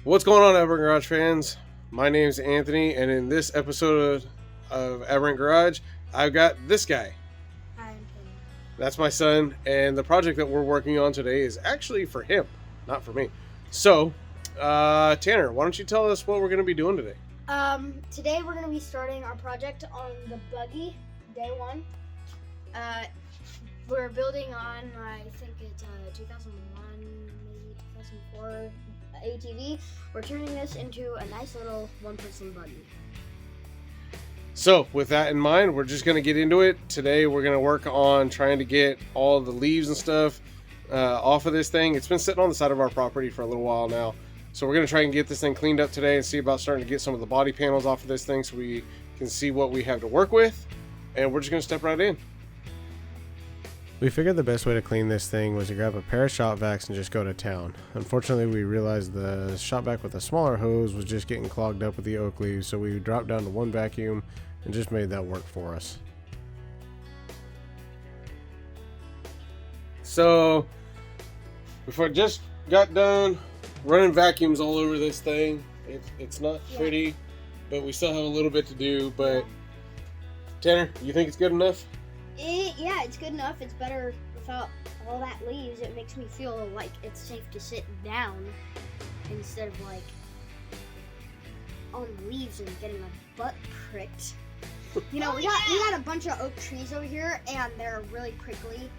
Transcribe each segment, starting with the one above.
What's going on, Aberrant Garage fans? My name is Anthony, and in this episode of Aberrant Garage, I've got this guy. Hi, I'm Taylor. That's my son, and the project that we're working on today is actually for him, not for me. So, Tanner, why don't you tell us what we're going to be doing today? Today we're going to be starting our project on the Buggy, day one. We're building on, I think it's 2001, maybe 2004 ATV. We're turning this into a nice little one-person buggy. So, with that in mind, we're just going to get into it. Today, we're going to work on trying to get all the leaves and stuff off of this thing. It's been sitting on the side of our property for a little while now. So we're going to try and get this thing cleaned up today and see about starting to get some of the body panels off of this thing so we can see what we have to work with. And we're just going to step right in. We figured the best way to clean this thing was to grab a pair of shop vacs and just go to town. Unfortunately, we realized the shop vac with a smaller hose was just getting clogged up with the oak leaves, so we dropped down to one vacuum and just made that work for us. So, before I just got done running vacuums all over this thing. It's not pretty, but we still have a little bit to do. But Tanner, you think it's good enough? Yeah, it's good enough. It's better without all that leaves. It makes me feel like it's safe to sit down instead of like on leaves and getting my butt pricked. You know, we got a bunch of oak trees over here, and they're really prickly,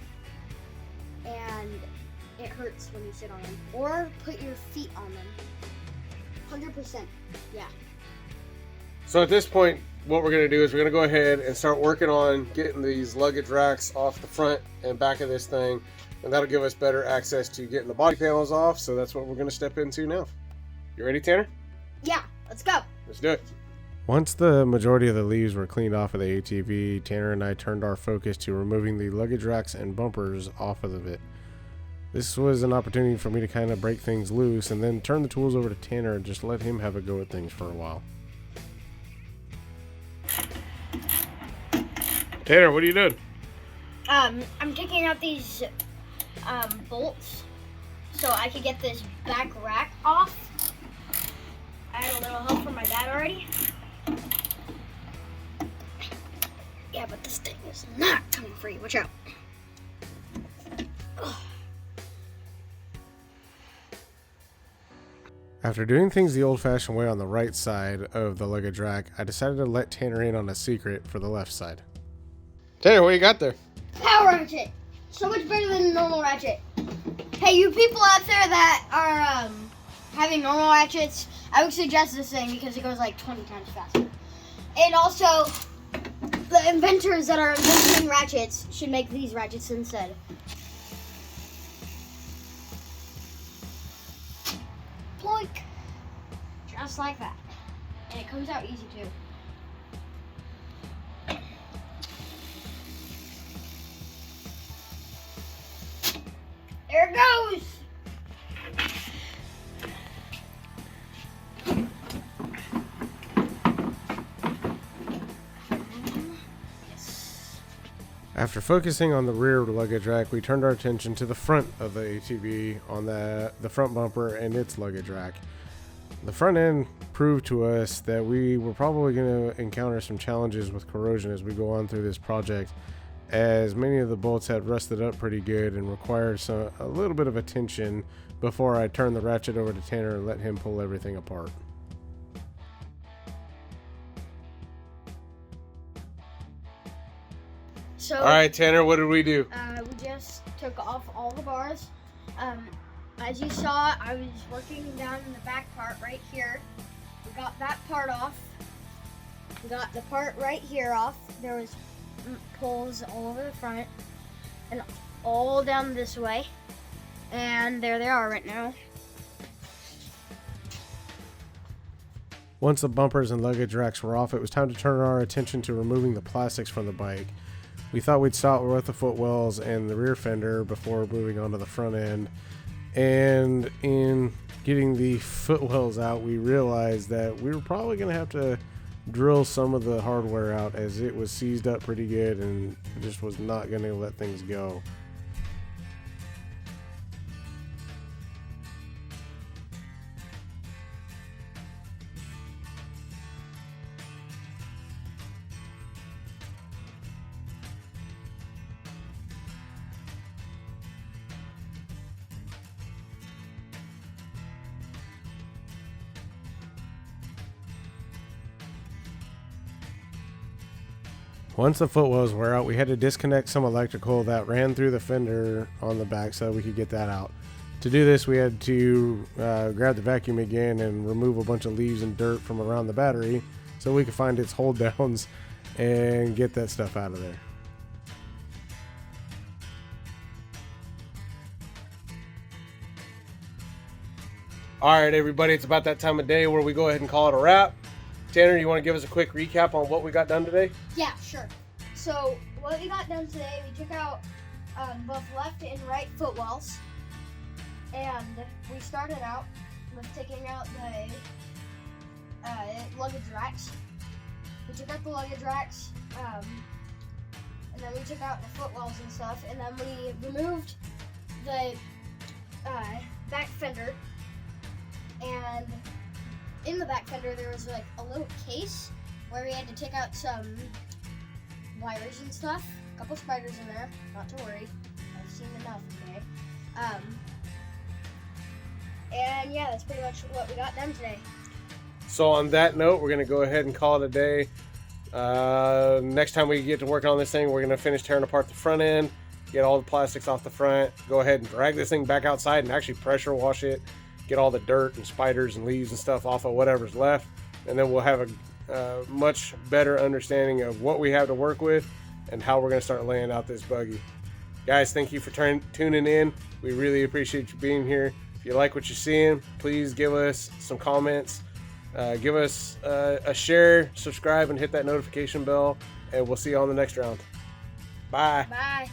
and it hurts when you sit on them. Or put your feet on them. 100%. Yeah. So at this point, what we're going to do is we're going to go ahead and start working on getting these luggage racks off the front and back of this thing. And that'll give us better access to getting the body panels off. So that's what we're going to step into now. You ready, Tanner? Yeah, let's go. Let's do it. Once the majority of the leaves were cleaned off of the ATV, Tanner and I turned our focus to removing the luggage racks and bumpers off of it. This was an opportunity for me to kind of break things loose and then turn the tools over to Tanner and just let him have a go at things for a while. Tanner, what are you doing? I'm taking out these bolts so I could get this back rack off. I had a little help from my dad already. Yeah, but this thing is not coming free. Watch out. Ugh. After doing things the old-fashioned way on the right side of the luggage rack, I decided to let Tanner in on a secret for the left side. Tanner, what you got there? Power ratchet. So much better than a normal ratchet. Hey, you people out there that are having normal ratchets, I would suggest this thing because it goes like 20 times faster. And also, the inventors that are inventing ratchets should make these ratchets instead. Ploink. Just like that. And it comes out easy too. There it goes! Yes. After focusing on the rear luggage rack, we turned our attention to the front of the ATV on the front bumper and its luggage rack. The front end proved to us that we were probably going to encounter some challenges with corrosion as we go on through this project, as many of the bolts had rusted up pretty good and required a little bit of attention before I turned the ratchet over to Tanner and let him pull everything apart. So, All right, Tanner, what did we do? we just took off all the bars. As you saw, I was working down in the back part right here. We got that part off. We got the part right here off. There was pulls all over the front and all down this way. And there they are right now. Once the bumpers and luggage racks were off, it was time to turn our attention to removing the plastics from the bike. We thought we'd start with the footwells and the rear fender before moving on to the front end. And in getting the footwells out, we realized that we were probably going to have to drill some of the hardware out, as it was seized up pretty good and just was not going to let things go. Once the footwells were out, we had to disconnect some electrical that ran through the fender on the back so we could get that out. To do this, we had to grab the vacuum again and remove a bunch of leaves and dirt from around the battery so we could find its hold downs and get that stuff out of there. All right, everybody, it's about that time of day where we go ahead and call it a wrap. Tanner, you want to give us a quick recap on what we got done today? Yeah, sure. So what we got done today, we took out both left and right footwells, and we started out with taking out the luggage racks. We took out the luggage racks, and then we took out the footwells and stuff, and then we removed the back fender. And in the back fender, there was like a little case where we had to take out some wires and stuff. A couple spiders in there, not to worry. I've seen enough today. And yeah, that's pretty much what we got done today. So on that note, we're going to go ahead and call it a day. Next time we get to working on this thing, we're going to finish tearing apart the front end, get all the plastics off the front, go ahead and drag this thing back outside and actually pressure wash it, get all the dirt and spiders and leaves and stuff off of whatever's left, and then we'll have a much better understanding of what we have to work with and how we're going to start laying out this buggy. Guys, thank you for tuning in. We really appreciate you being here. If you like what you're seeing, please give us some comments, give us a share, subscribe, and hit that notification bell, and we'll see you on the next round. Bye. Bye.